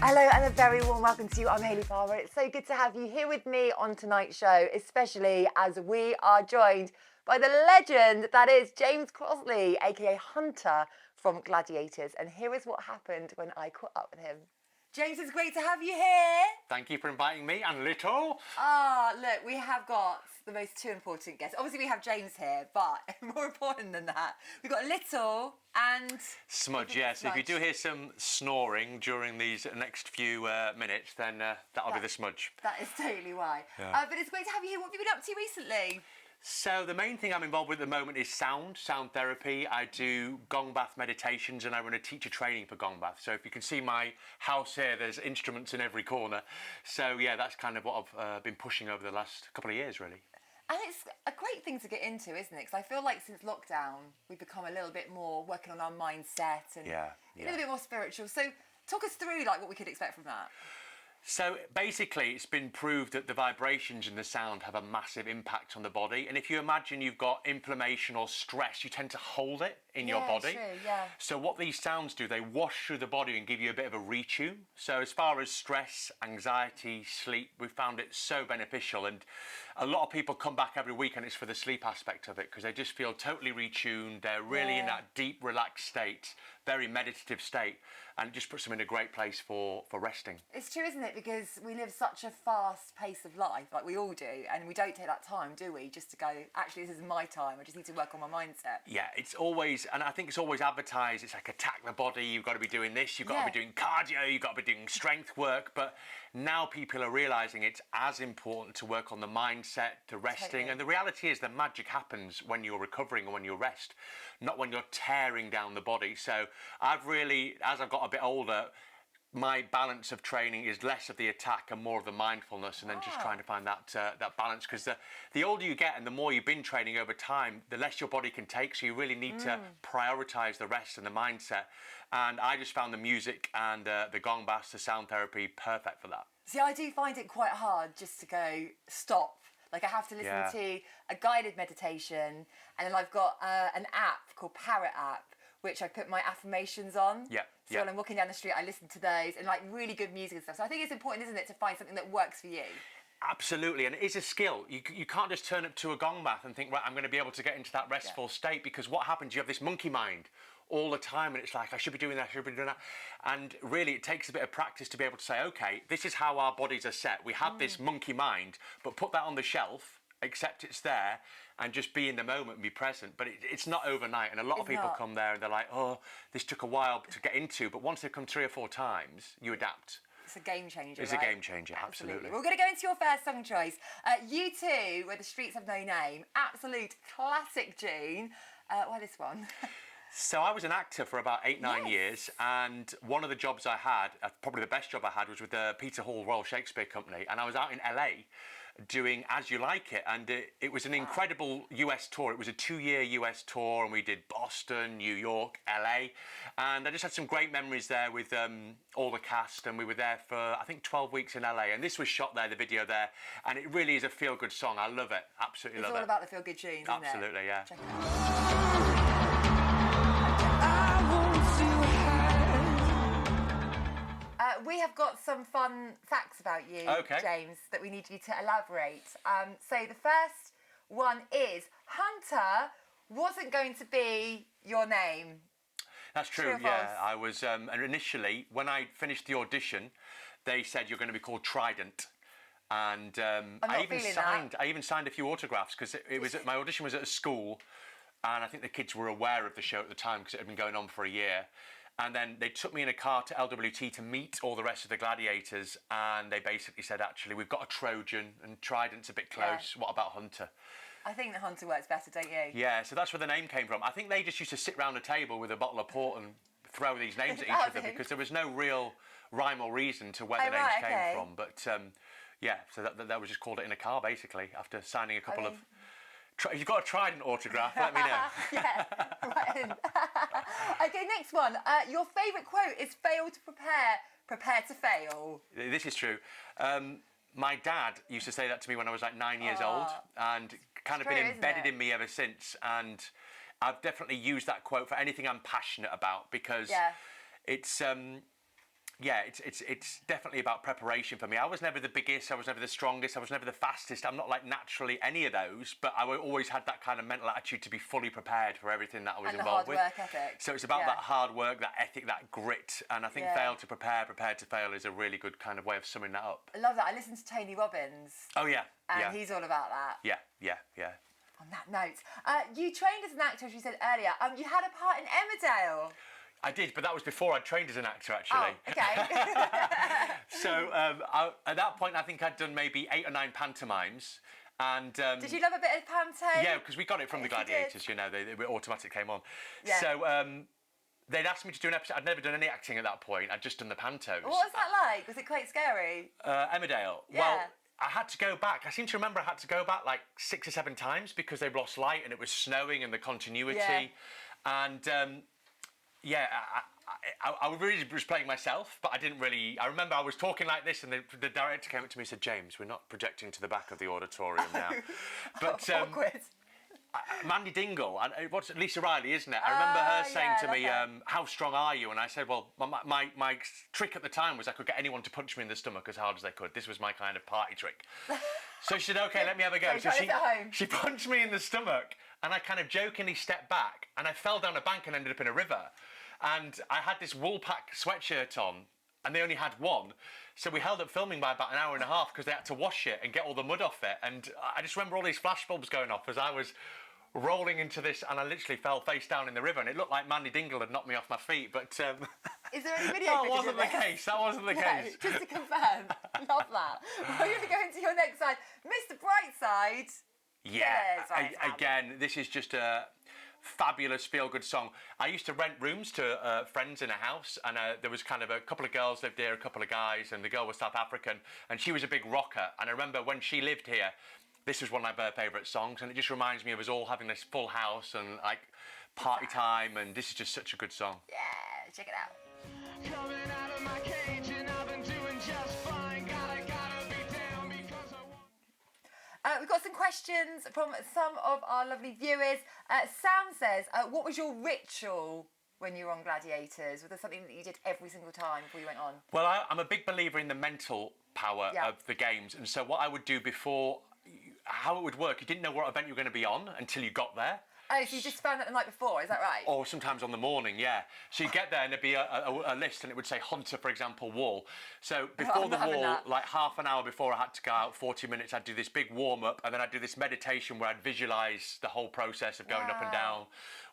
Hello and a very warm welcome to you. I'm Hayley Palmer. It's so good to have you here with me on tonight's show, especially as we are joined by the legend that is Jams Crossley, aka Hunter from Gladiators. And here is what happened when I caught up with him. James, it's great to have you here. Thank you for inviting me and Little. Look, we have got the most two important guests. Obviously, we have James here, but more important than that, we've got Little and... Smudge, yes. Smudge. If you do hear some snoring during these next few minutes, then that'll be the Smudge. That is totally why. Yeah. But it's great to have you here. What have you been up to recently? So the main thing I'm involved with at the moment is sound therapy. I do gong bath meditations and I run a teacher training for gong bath. So if you can see my house here, there's instruments in every corner. So yeah, that's kind of what I've been pushing over the last couple of years, really. And it's a great thing to get into, isn't it? Because I feel like since lockdown, we've become a little bit more working on our mindset and a little bit more spiritual. So talk us through like what we could expect from that. So basically, it's been proved that the vibrations in the sound have a massive impact on the body. And if you imagine you've got inflammation or stress, you tend to hold it in your body. True, yeah. So what these sounds do, they wash through the body and give you a bit of a retune. So as far as stress, anxiety, sleep, we've found it so beneficial. And a lot of people come back every week and it's for the sleep aspect of it because they just feel totally retuned. They're really in that deep, relaxed state, very meditative state. And it just puts them in a great place for resting. It's true, isn't it? Because we live such a fast pace of life, like we all do, and we don't take that time, do we? Just to go, actually, this is my time. I just need to work on my mindset. Yeah, it's always, and I think it's always advertised, it's like attack the body, you've got to be doing this, you've got to be doing cardio, you've got to be doing strength work. But now people are realising it's as important to work on the mindset, to resting. Totally. And the reality is the magic happens when you're recovering and when you rest, not when you're tearing down the body. So I've really, as I've got a bit older, my balance of training is less of the attack and more of the mindfulness, and then just trying to find that balance. Because the older you get and the more you've been training over time, the less your body can take. So you really need to prioritise the rest and the mindset. And I just found the music and the gong baths, the sound therapy, perfect for that. See, I do find it quite hard just to go stop. Like I have to listen to a guided meditation, and then I've got an app called Parrot app, which I put my affirmations on. So when I'm walking down the street, I listen to those and like really good music and stuff. So I think it's important, isn't it, to find something that works for you? Absolutely, and it is a skill. You can't just turn up to a gong bath and think, right, I'm going to be able to get into that restful state, because what happens, you have this monkey mind all the time and it's like, I should be doing that, I should be doing that. And really, it takes a bit of practice to be able to say, okay, this is how our bodies are set. We have this monkey mind, but put that on the shelf, accept it's there, and just be in the moment and be present. But it's not overnight, and a lot of people come there and they're like, oh, this took a while to get into, but once they've come 3 or 4 times, you adapt. It's a game changer, It's a game changer, absolutely. We're going to go into your first song choice. U2, Where the Streets Have No Name, absolute classic tune. Why this one? So I was an actor for about 8-9 years, and one of the jobs I had, probably the best job I had, was with the Peter Hall Royal Shakespeare Company, and I was out in LA doing As You Like It, and it was an incredible US tour. It was a 2-year US tour, and we did Boston, New York, LA, and I just had some great memories there with all the cast, and we were there for, I think, 12 weeks in LA, and this was shot there, the video there, and it really is a feel-good song. I love it, absolutely love it. It's all about the feel-good tunes, isn't it? Absolutely, yeah. Check it out. We have got some fun facts about you, James, that we need you to elaborate. So the first one is, Hunter wasn't going to be your name. That's true, yeah. I was, and initially, when I finished the audition, they said you're going to be called Trident. And I even signed a few autographs, because my audition was at a school, and I think the kids were aware of the show at the time because it had been going on for a year. And then they took me in a car to LWT to meet all the rest of the Gladiators, and they basically said, actually, we've got a Trojan and Trident's a bit close. What about Hunter? I think the Hunter works better, don't you? Yeah, so that's where the name came from. I think they just used to sit round a table with a bottle of port and throw these names at each other, because there was no real rhyme or reason to where the names came from. But yeah, so that was just called it in a car, basically, after signing a couple of... If you've got a Trident autograph, let me know. Yeah, right in. Okay, next one. Your favourite quote is fail to prepare, prepare to fail. This is true. My dad used to say that to me when I was like 9 years old, and kind of been embedded in me ever since. And I've definitely used that quote for anything I'm passionate about, because it's yeah, it's definitely about preparation for me. I was never the biggest, I was never the strongest, I was never the fastest. I'm not like naturally any of those, but I always had that kind of mental attitude to be fully prepared for everything that I was involved with. And the hard work ethic. So it's about that hard work, that ethic, that grit, and I think fail to prepare, prepared to fail is a really good kind of way of summing that up. I love that. I listened to Tony Robbins. Oh yeah, and he's all about that. Yeah. On that note, you trained as an actor, as you said earlier. You had a part in Emmerdale. I did, but that was before I trained as an actor, actually. Oh, okay. So at that point, I think I'd done maybe 8 or 9 pantomimes. And did you love a bit of panto? Yeah, because we got it from the Gladiators, you know, they automatically came on. Yeah. So they'd asked me to do an episode. I'd never done any acting at that point. I'd just done the pantos. What was that like? Was it quite scary? Emmerdale. Yeah. Well, I had to go back. I seem to remember I had to go back like 6 or 7 times because they lost light and it was snowing and the continuity. Yeah. And I really was playing myself, but I didn't really. I remember I was talking like this, and the director came up to me and said, "James, we're not projecting to the back of the auditorium now." But awkward. Mandy Dingle, and what's Lisa Riley, isn't it? I remember her saying to me, "How strong are you?" And I said, "Well, my trick at the time was I could get anyone to punch me in the stomach as hard as they could. This was my kind of party trick." So she said, "Okay, let me have a go." So she punched me in the stomach, and I kind of jokingly stepped back, and I fell down a bank and ended up in a river. And I had this wool pack sweatshirt on, and they only had one. So we held up filming by about an hour and a half because they had to wash it and get all the mud off it. And I just remember all these flashbulbs going off as I was rolling into this, and I literally fell face down in the river, and it looked like Mandy Dingle had knocked me off my feet. But is there any video? That wasn't the case. That wasn't the case. Just to confirm, love that. We're going to go into your next side, Mr. Brightside. Yeah. Again, this is just a fabulous feel-good song. I used to rent rooms to friends in a house, and there was kind of a couple of girls lived here, a couple of guys, and the girl was South African, and she was a big rocker. And I remember when she lived here, this was one of my favourite songs, and it just reminds me of us all having this full house and like party time, and this is just such a good song. Yeah, check it out. Coming out of my cage and I've been doing just fine. Gotta be down because I want. We've got some questions from some of our lovely viewers. Sam says, what was your ritual when you were on Gladiators? Was there something that you did every single time before you went on? Well, I'm a big believer in the mental power of the games, and so what I would do before, how it would work, you didn't know what event you were going to be on until you got there. Oh, so you just found that the night before, is that right? Or sometimes on the morning, yeah. So you get there and there'd be a list, and it would say Hunter, for example, wall. So before the wall, like half an hour before I had to go out, 40 minutes, I'd do this big warm-up, and then I'd do this meditation where I'd visualise the whole process of going up and down,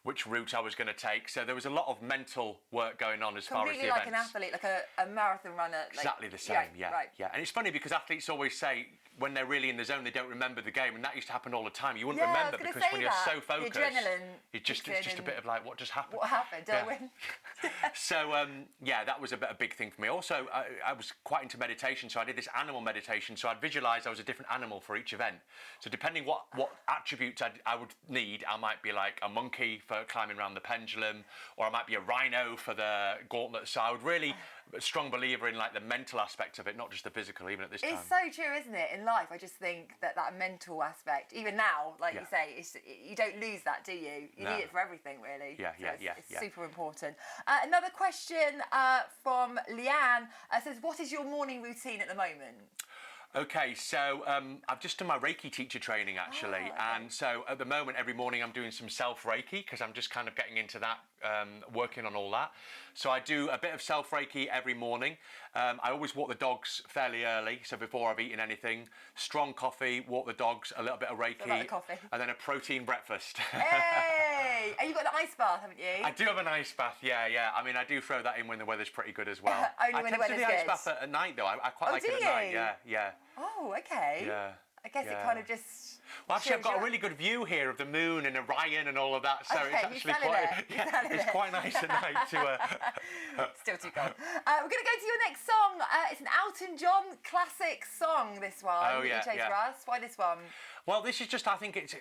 which route I was going to take. So there was a lot of mental work going on as far as the events. Completely like an athlete, like a marathon runner. Like, exactly the same, yeah. And it's funny because athletes always say when they're really in the zone, they don't remember the game, and that used to happen all the time. You wouldn't remember because when you're so focused, the adrenaline it's just a bit of like, what just happened? What happened? Did I win? So that was a big thing for me. Also, I was quite into meditation, so I did this animal meditation. So I'd visualise I was a different animal for each event. So depending what attributes I would need, I might be like a monkey for climbing around the pendulum, or I might be a rhino for the gauntlet. So I would really a strong believer in like the mental aspect of it, not just the physical, even at this time. It's so true, isn't it? In life, I just think that mental aspect, even now, like you say, you don't lose that, do you? You need it for everything, really. It's super important. Another question from Leanne says, what is your morning routine at the moment? Okay, so I've just done my Reiki teacher training, actually. And so at the moment, every morning I'm doing some self-Reiki because I'm just kind of getting into that, working on all that. So I do a bit of self-Reiki every morning. I always walk the dogs fairly early, so before I've eaten anything. Strong coffee, walk the dogs, a little bit of Reiki, like the coffee. And then a protein breakfast. Hey! And you've got the ice bath, haven't you? I do have an ice bath, yeah. I mean, I do throw that in when the weather's pretty good as well. Only when the weather's good. I tend to do the ice bath at night, though. I quite like it at night, yeah. Oh, okay. Yeah. I guess it kind of just... Well, actually, I've got a really good view here of the moon and Orion and all of that, so it's actually quite nice at night to... Still too cold. We're going to go to your next song. It's an Elton John classic song, this one. Oh, yeah, you chose for us. Why this one? Well, this is just, I think it's...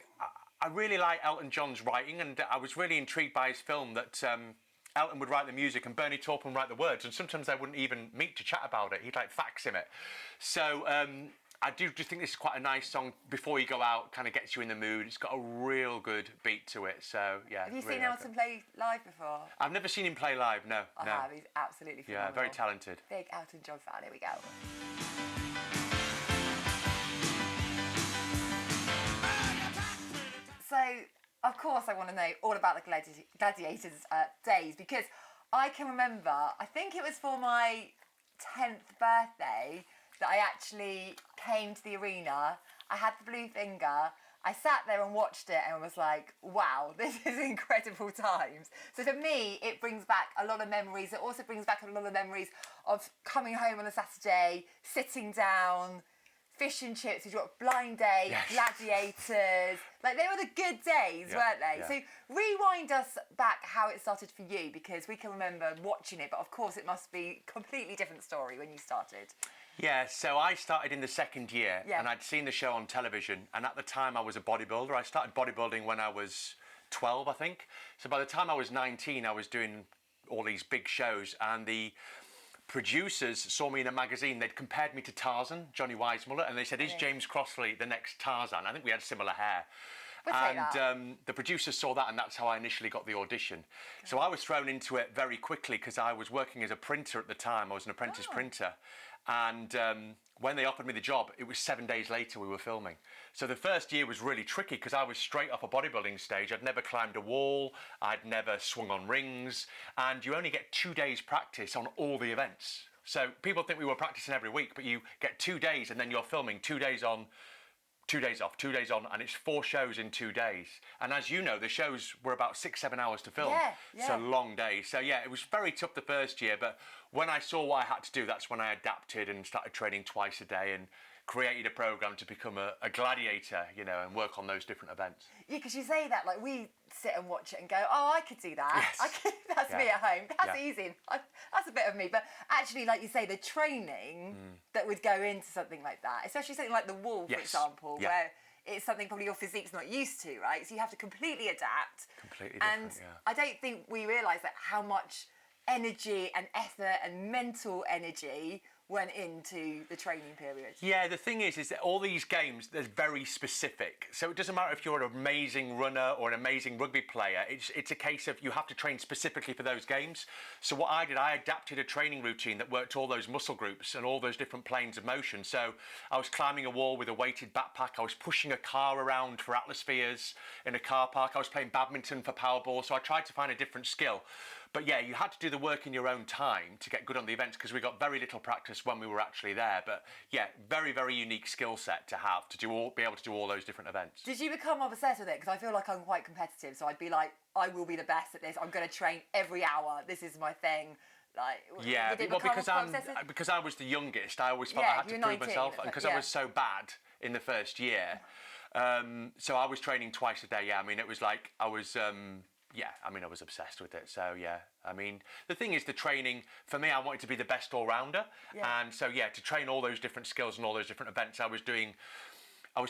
I really like Elton John's writing, and I was really intrigued by his film that... Elton would write the music and Bernie Taupin would write the words, and sometimes they wouldn't even meet to chat about it. He'd like fax him it. So I do just think this is quite a nice song before you go out, kind of gets you in the mood. It's got a real good beat to it, so yeah. Have you really seen like Elton it. play live before? I've never seen him play live, no. I no. have. He's absolutely phenomenal. Yeah, very talented. Big Elton John fan. Here we go. So, of course, I want to know all about the Gladiators days because I can remember, I think it was for my 10th birthday that I actually came to the arena. I had the blue finger. I sat there and watched it and was like, wow, this is incredible times. So for me, it brings back a lot of memories. It also brings back a lot of memories of coming home on a Saturday, sitting down, fish and chips, we've got Blind Date, Yes. Gladiators. Like, they were the good days, Yeah, weren't they? yeah. So rewind us back how it started for you, because we can remember watching it, but of course it must be a completely different story when you started. Yeah, so I started in the second year, Yeah. and I'd seen the show on television, and at the time I was a bodybuilder. I started bodybuilding when I was 12, I think. So by the time I was 19, I was doing all these big shows, and the producers saw me in a magazine. They'd compared me to Tarzan, Johnny Weissmuller, and they said, is James Crossley the next Tarzan? I think we had similar hair. We'll take that. And the producers saw that, and that's how I initially got the audition. So I was thrown into it very quickly because I was working as a printer at the time. I was an apprentice printer. And when they offered me the job, it was 7 days later we were filming. So the first year was really tricky because I was straight off a bodybuilding stage. I'd never climbed a wall. I'd never swung on rings. And you only get 2 days practice on all the events. So people think we were practicing every week, but you get 2 days and then you're filming 2 days on, 2 days off, 2 days on, and it's 4 shows in 2 days. And as you know, the shows were about 6-7 hours to film. Yeah. So long days. So yeah, it was very tough the first year, but when I saw what I had to do, that's when I adapted and started training twice a day and created a program to become a gladiator, you know, and work on those different events. Yeah, because you say that, like, we sit and watch it and go, oh, I could do that. Yes. That's Yeah. me at home. That's Yeah. easy. That's a bit of me. But actually, like you say, the training that would go into something like that, especially something like the wall, for Yes. example, Yeah. where it's something probably your physique's not used to, right? So you have to completely adapt. Completely And different, yeah. I don't think we realise that how much energy and effort and mental energy went into the training period. Yeah, the thing is that all these games, they're very specific. So it doesn't matter if you're an amazing runner or an amazing rugby player. It's a case of you have to train specifically for those games. So what I did, I adapted a training routine that worked all those muscle groups and all those different planes of motion. So I was climbing a wall with a weighted backpack. I was pushing a car around for atmospheres in a car park. I was playing badminton for Powerball. So I tried to find a different skill. But yeah, you had to do the work in your own time to get good on the events because we got very little practice when we were actually there. But yeah, very, very unique skill set to have to be able to do all those different events. Did you become obsessed with it? Because I feel like I'm quite competitive, so I'd be like, I will be the best at this. I'm going to train every hour. This is my thing. Like, Yeah, did it well, become because quite obsessive? because I was the youngest, I always felt Yeah, I had to you're prove 19, myself, and because yeah. I was so bad in the first year, so I was training twice a day. Yeah, I mean, it was like I was. I was obsessed with it. So yeah, I mean, the thing is, the training for me, I wanted to be the best all-rounder, and so yeah, to train all those different skills and all those different events, I was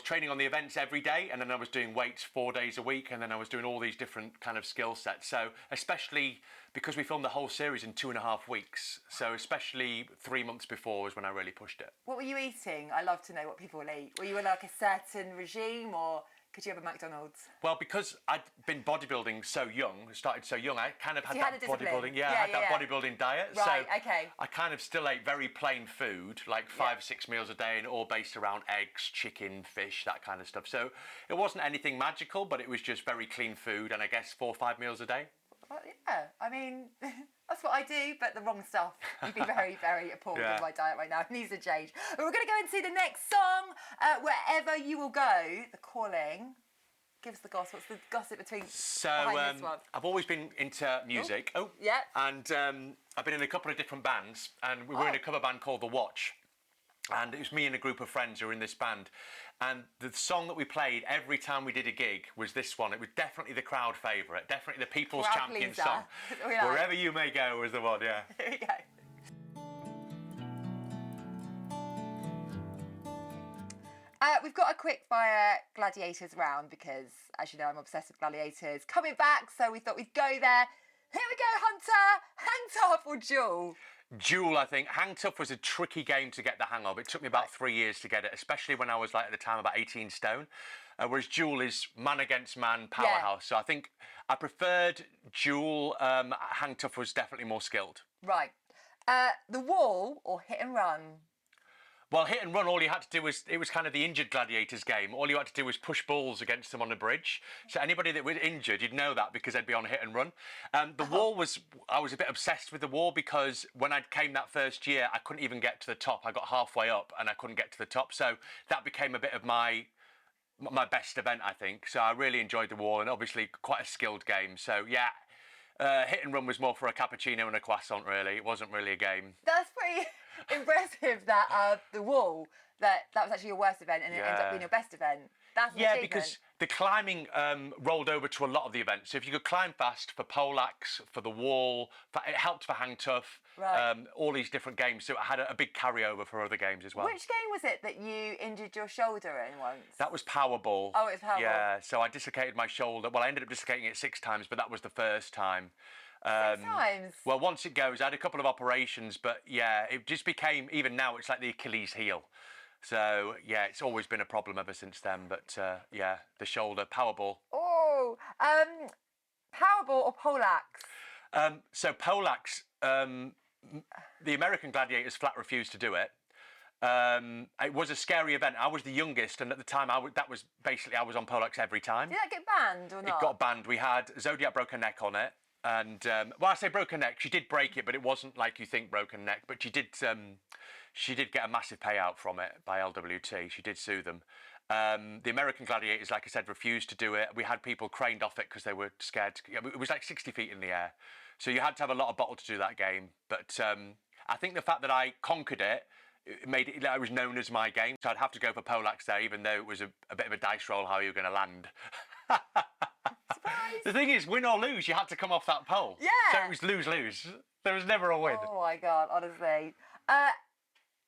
training on the events every day, and then I was doing weights 4 days a week, and then I was doing all these different kind of skill sets. So especially because we filmed the whole series in 2.5 weeks, so especially 3 months before was when I really pushed it. What were you eating? I love to know what people eat. Were you in like a certain regime, or could you have a McDonald's? Well, because I'd been bodybuilding so young, started so young, I kind of had you had that a discipline. bodybuilding. Yeah, I had yeah, that yeah. bodybuilding diet. Right, so okay. I kind of still ate very plain food, like 5 or 6 meals a day, and all based around eggs, chicken, fish, that kind of stuff. So it wasn't anything magical, but it was just very clean food, and I guess 4 or 5 meals a day. Well, yeah, I mean, that's what I do, but the wrong stuff. You'd be very, very appalled Yeah. with my diet right now. It needs to change. But we're going to go into the next song. Wherever you will go, The Calling. Give us the gossip. What's the gossip behind this one? I've always been into music. yeah. And I've been in a couple of different bands, and we were in a cover band called The Watch. And it was me and a group of friends who were in this band. And the song that we played every time we did a gig was this one. It was definitely the crowd favourite, definitely the People's Crowd Champion pleaser. song. We like. Wherever You May Go was the one, yeah. Here we go. We've got a quick fire Gladiators round because, as you know, I'm obsessed with Gladiators. Coming back, so we thought we'd go there. Here we go, Hunter. Hang tough or Jewel? Duel, I think. Hang Tough was a tricky game to get the hang of. It took me about 3 years to get it, especially when I was like at the time about 18 stone. Whereas Duel is man against man powerhouse. So I think I preferred Duel. Hang Tough was definitely more skilled. Right. The Wall or Hit and Run? Well, Hit and Run, all you had to do was, it was kind of the injured Gladiators game. All you had to do was push balls against them on the bridge. So anybody that was injured, you'd know that because they'd be on Hit and Run. The Wall was, I was a bit obsessed with the Wall because when I came that first year, I couldn't even get to the top. I got halfway up and I couldn't get to the top. So that became a bit of my best event, I think. So I really enjoyed the Wall and obviously quite a skilled game. So yeah, Hit and Run was more for a cappuccino and a croissant, really. It wasn't really a game. That's pretty impressive that the Wall, that was actually your worst event and it ended up being your best event. That's an achievement. Because the climbing rolled over to a lot of the events. So if you could climb fast for poleaxe, for the Wall, it helped for Hang Tough, all these different games. So it had a big carryover for other games as well. Which game was it that you injured your shoulder in once? That was Powerball. Oh, it was Powerball. Yeah, so I dislocated my shoulder. Well, I ended up dislocating it 6 times, but that was the first time. 6 times? Well, once it goes, I had a couple of operations, but yeah, it just became, even now, it's like the Achilles heel. So, yeah, it's always been a problem ever since then. But, yeah, the shoulder, Powerball. Oh, Powerball or poleaxe? So, poleaxe, the American Gladiators flat refused to do it. It was a scary event. I was the youngest, and at the time, I was on poleaxe every time. Did that get banned or not? It got banned. We had Zodiac broke her neck on it. And, well, I say broke her neck. She did break it, but it wasn't like you think broken neck. But she did get a massive payout from it by LWT. She did sue them. The American Gladiators, like I said, refused to do it. We had people craned off it because they were scared. It was like 60 feet in the air. So you had to have a lot of bottle to do that game. But I think the fact that I conquered it, it made it, it was known as my game. So I'd have to go for poleaxe there, even though it was a bit of a dice roll how you were going to land. The thing is, win or lose, you had to come off that pole. Yeah. So it was lose-lose. There was never a win. Oh my God, honestly.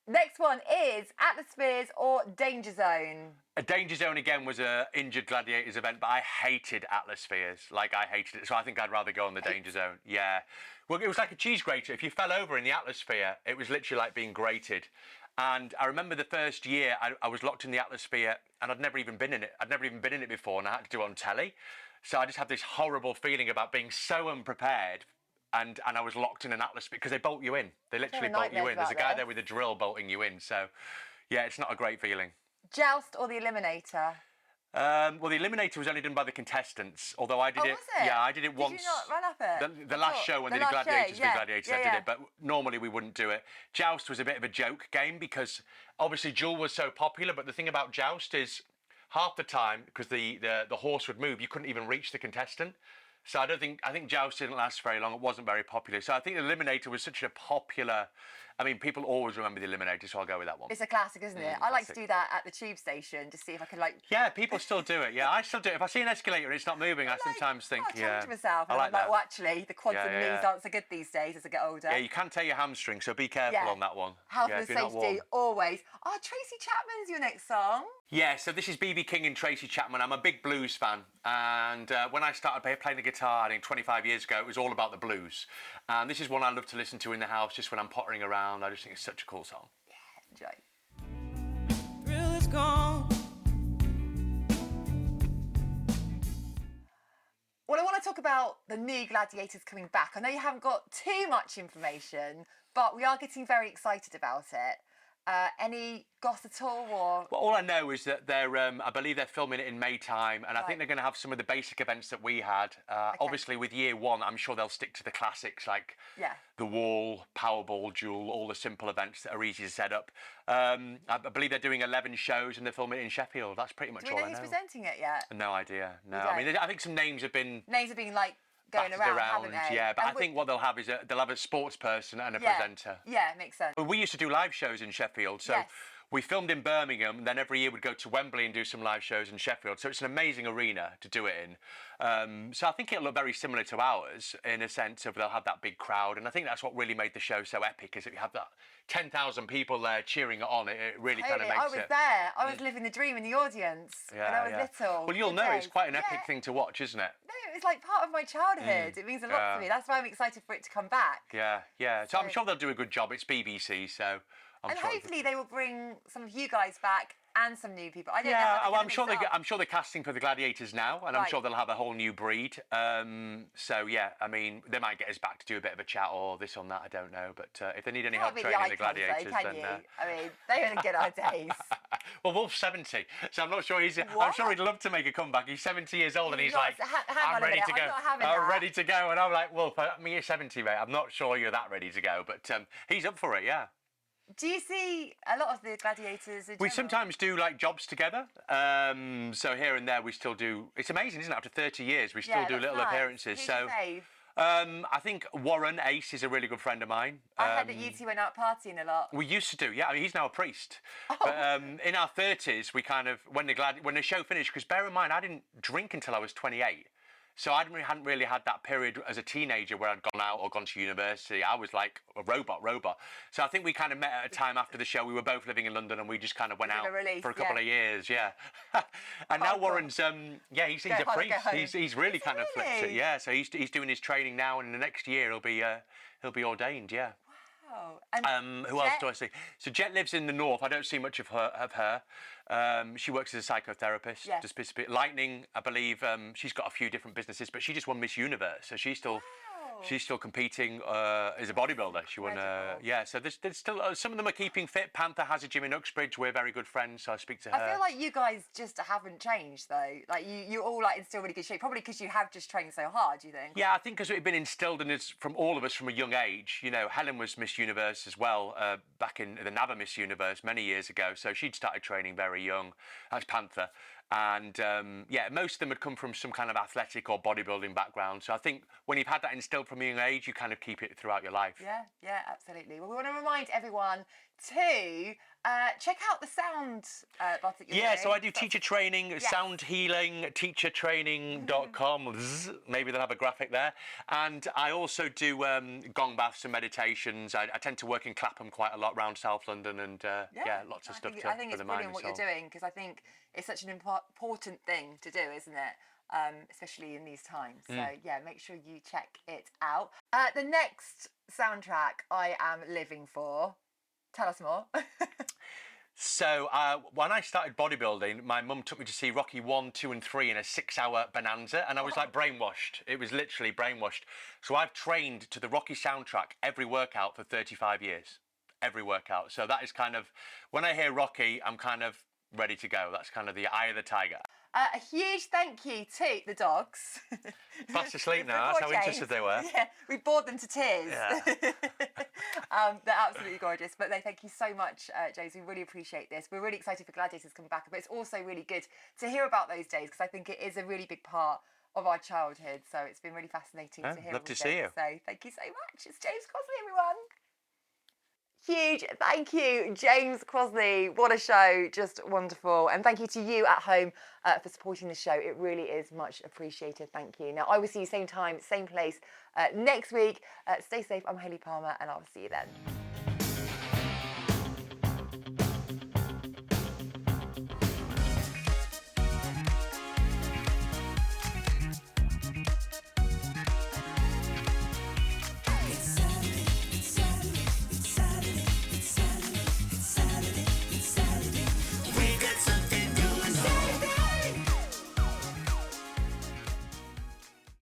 Next one is Atmospheres or Danger Zone. A Danger Zone again was a injured Gladiators event, but I hated Atmospheres. Like, I hated it. So I think I'd rather go on the Danger Zone. Yeah. Well, it was like a cheese grater. If you fell over in the Atmosphere, it was literally like being grated. And I remember the first year I was locked in the Atmosphere and I'd never even been in it. I'd never even been in it before and I had to do it on telly. So I just had this horrible feeling about being so unprepared and I was locked in an Atmosphere because they bolt you in. They literally bolt you in. There's a guy there with a drill bolting you in. So, yeah, it's not a great feeling. Joust or the Eliminator? Well, the Eliminator was only done by the contestants, although I did it. Was it? Yeah, I did it once. Did you not run up it? The last show when they did Gladiators v Gladiators, I did it, but normally we wouldn't do it. Joust was a bit of a joke game because obviously Duel was so popular, but the thing about Joust is half the time, because the horse would move, you couldn't even reach the contestant. So I think Joust didn't last very long. It wasn't very popular. So I think the Eliminator was such a popular. I mean, people always remember the Eliminator, so I'll go with that one. It's a classic, isn't it? I like to do that at the tube station to see if I can Yeah, people still do it. Yeah, I still do it. If I see an escalator and it's not moving, I sometimes think, I challenge myself. I like that. Well, actually, the quads and knees aren't so good these days as I get older. Yeah, you can tear your hamstring, so be careful on that one. Health and safety, always. Oh, Tracy Chapman's your next song. Yeah, so this is B.B. King and Tracy Chapman. I'm a big blues fan. And when I started playing the guitar, I think 25 years ago, it was all about the blues. And this is one I love to listen to in the house, just when I'm pottering around. I just think it's such a cool song. Yeah, enjoy. Thrill is gone. Well, I want to talk about the new Gladiators coming back. I know you haven't got too much information, but we are getting very excited about it. Any goss at all, or? Well, all I know is that I believe they're filming it in May time, and I think they're going to have some of the basic events that we had. Obviously, with year one, I'm sure they'll stick to the classics like the Wall, Powerball, Duel, all the simple events that are easy to set up. I believe they're doing 11 shows and they're filming it in Sheffield. That's pretty much all I know. Do we know who's presenting it yet? No idea. No, I mean, I think some names have been like going around, haven't they? Yeah, but I think what they'll have is they'll have a sports person and a presenter. Yeah, makes sense. Well, we used to do live shows in Sheffield, so we filmed in Birmingham, and then every year we'd go to Wembley and do some live shows in Sheffield. So it's an amazing arena to do it in. So I think it'll look very similar to ours in a sense of they'll have that big crowd. And I think that's what really made the show so epic, is that you have that 10,000 people there cheering it on. It really kind of makes it. I was there. I was living the dream in the audience when I was little. Well, you'll Good know it's days. quite an epic thing to watch, isn't it? No, it's like part of my childhood. It means a lot to me. That's why I'm excited for it to come back. Yeah. So I'm sure they'll do a good job. It's BBC, so I'm sure. Hopefully they will bring some of you guys back and some new people. I don't know. I'm sure they're casting for the Gladiators now, and I'm sure they'll have a whole new breed. So yeah, I mean, they might get us back to do a bit of a chat or this or that. I don't know, but if they need any help training the Gladiators, can then you? I mean, they're in good old days. Well, Wolf's 70, so I'm not sure I'm sure he'd love to make a comeback. He's 70 years old, and he's like, I'm ready to go. I'm ready to go, and I'm like, Wolf, I mean, you're 70, mate. I'm not sure you're that ready to go, but he's up for it, yeah. Do you see a lot of the Gladiators? We sometimes do like jobs together. So here and there we still do. It's amazing, isn't it? After 30 years, we still do little appearances. Who's so your fave? I think Warren Ace is a really good friend of mine. I heard that you two went out partying a lot. We used to do, yeah. I mean, he's now a priest. But in our 30s, we kind of when the show finished. Because bear in mind, I didn't drink until I was 28. So I hadn't really had that period as a teenager where I'd gone out or gone to university. I was like a robot. So I think we kind of met at a time after the show. We were both living in London, and we just kind of went out for a couple of years, yeah. And now Warren's, he's a priest. He's really kind of flipped it, yeah. So he's doing his training now, and in the next year he'll be ordained, yeah. And who else do I see? So Jet lives in the north. I don't see much of her. She works as a psychotherapist. Yes. Lightning, I believe, she's got a few different businesses, but she just won Miss Universe, so she's still competing as a bodybuilder. She won, So there's still some of them are keeping fit. Panther has a gym in Uxbridge. We're very good friends, so I speak to her. I feel like you guys just haven't changed though. Like you're all like in still really good shape. Probably because you have just trained so hard. Do you think? Yeah, I think because it's been instilled in us from all of us from a young age. You know, Helen was Miss Universe as well back in the NABA Miss Universe many years ago. So she'd started training very young as Panther. And most of them had come from some kind of athletic or bodybuilding background. So I think when you've had that instilled from a young age, you kind of keep it throughout your life. Yeah, absolutely. Well, we want to remind everyone to check out the sound bot that you're doing. So I do teacher training, sound healing, teachertraining.com. Maybe they'll have a graphic there. And I also do gong baths and meditations. I tend to work in Clapham quite a lot around South London, and lots of stuff for the mind and soul. I think it's brilliant what you're doing, because I think it's such an important thing to do, isn't it? Especially in these times. So make sure you check it out. The next soundtrack I am living for. Tell us more. So when I started bodybuilding, my mum took me to see Rocky 1, 2 and 3 in a 6-hour bonanza, and I was like brainwashed. It was literally brainwashed. So I've trained to the Rocky soundtrack every workout for 35 years. Every workout. So that is kind of, when I hear Rocky, I'm kind of ready to go. That's kind of the eye of the tiger. A huge thank you to the dogs. Fast asleep now, that's how interested they were. Yeah, we bored them to tears. Yeah. They're absolutely gorgeous. But no, thank you so much, James. We really appreciate this. We're really excited for Gladiators to come back, but it's also really good to hear about those days, because I think it is a really big part of our childhood. So it's been really fascinating to hear. Love to see you. So thank you so much. It's Jams Crossley, everyone. Huge thank you, Jams Crossley. What a show, just wonderful. And thank you to you at home for supporting the show. It really is much appreciated. Thank you. Now, I will see you same time, same place next week. Stay safe. I'm Hayley Palmer, and I'll see you then.